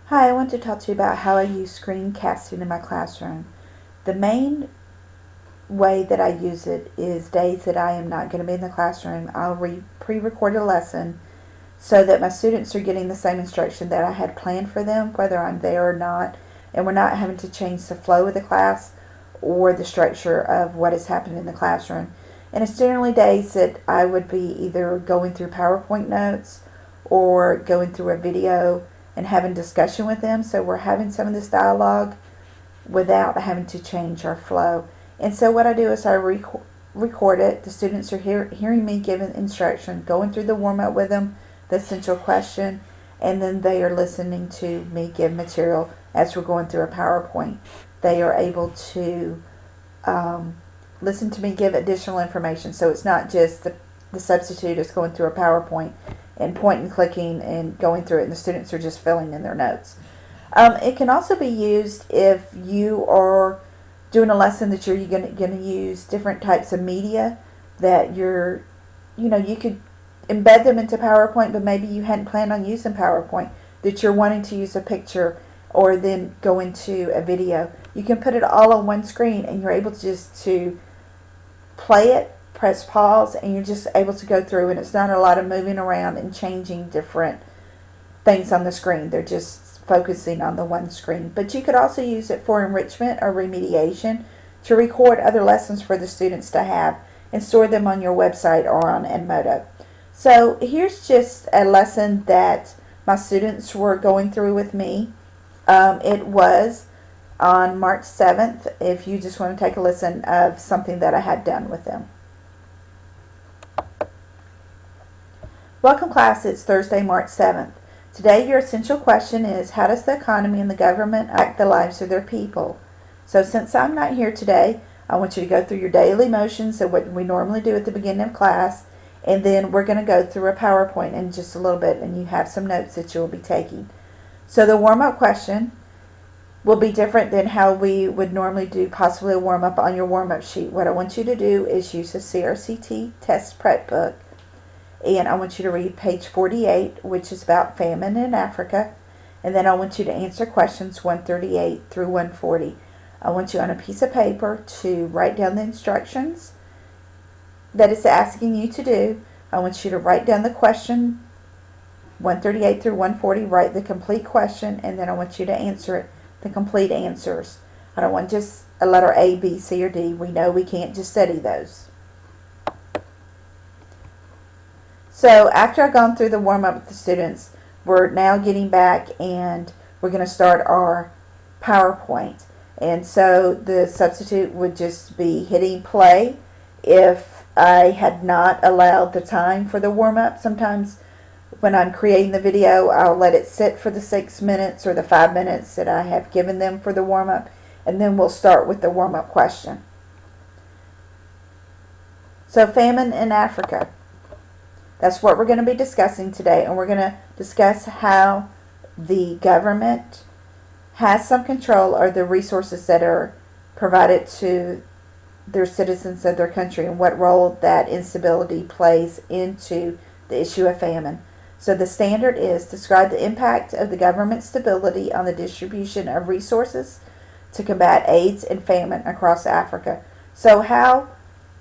Hi, I want to talk to you about how I use screencasting in my classroom. The main way that I use it is days that I am not going to be in the classroom. I'll pre-record a lesson so that my students are getting the same instruction that I had planned for them, whether I'm there or not, and we're not having to change the flow of the class or the structure of what is happening in the classroom. And it's generally days that I would be either going through PowerPoint notes or going through a video and having discussion with them. So we're having some of this dialogue without having to change our flow. And so what I do is I record it. The students are hearing me giving instruction, going through the warm-up with them, the essential question, and then they are listening to me give material as we're going through a PowerPoint. They are able to listen to me give additional information. So it's not just the substitute is going through a PowerPoint and point and clicking and going through it, and the students are just filling in their notes. It can also be used if you are doing a lesson that you're going to use different types of media that you could embed them into PowerPoint, but maybe you hadn't planned on using PowerPoint, that you're wanting to use a picture or then go into a video. You can put it all on one screen and you're able to just to play it, press pause, and you're just able to go through, and it's not a lot of moving around and changing different things on the screen. They're just focusing on the one screen. But you could also use it for enrichment or remediation to record other lessons for the students to have and store them on your website or on Edmodo. So here's just a lesson that my students were going through with me. It was on March 7th, if you just want to take a listen of something that I had done with them. Welcome class, it's Thursday, March 7th. Today your essential question is, how does the economy and the government affect the lives of their people? So since I'm not here today, I want you to go through your daily motions of what we normally do at the beginning of class, and then we're going to go through a PowerPoint in just a little bit, and you have some notes that you will be taking. So the warm-up question will be different than how we would normally do possibly a warm-up on your warm-up sheet. What I want you to do is use the CRCT test prep book, and I want you to read page 48, which is about famine in Africa, and then I want you to answer questions 138 through 140. I want you on a piece of paper to write down the instructions that it's asking you to do. I want you to write down the question 138 through 140, write the complete question, and then I want you to answer it, the complete answers. I don't want just a letter A, B, C, or D. We know we can't just study those. So after I've gone through the warm-up with the students, we're now getting back and we're going to start our PowerPoint. And so the substitute would just be hitting play if I had not allowed the time for the warm-up. Sometimes when I'm creating the video, I'll let it sit for the 6 minutes or the 5 minutes that I have given them for the warm-up, and then we'll start with the warm-up question. So famine in Africa. That's what we're going to be discussing today, and we're going to discuss how the government has some control over the resources that are provided to their citizens of their country and what role that instability plays into the issue of famine. So the standard is describe the impact of the government's stability on the distribution of resources to combat AIDS and famine across Africa. So how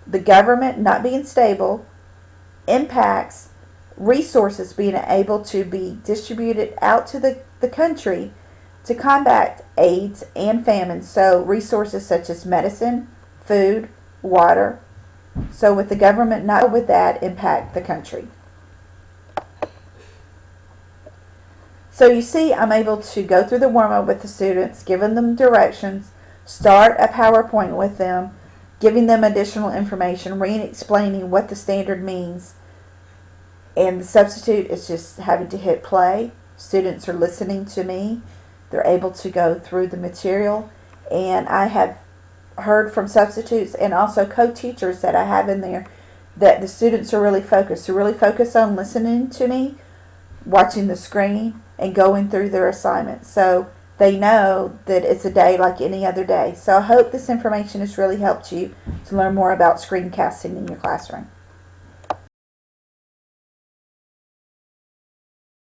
the government not being stable impacts resources being able to be distributed out to the country to combat AIDS and famine. So resources such as medicine, food, water. So with the government not with that impact the country. So you see, I'm able to go through the warm-up with the students, giving them directions, start a PowerPoint with them, giving them additional information, re-explaining what the standard means. And the substitute is just having to hit play. Students are listening to me. They're able to go through the material. And I have heard from substitutes and also co-teachers that I have in there that the students are really focused. They're really focused on listening to me, watching the screen, and going through their assignments. So they know that it's a day like any other day. So I hope this information has really helped you to learn more about screencasting in your classroom.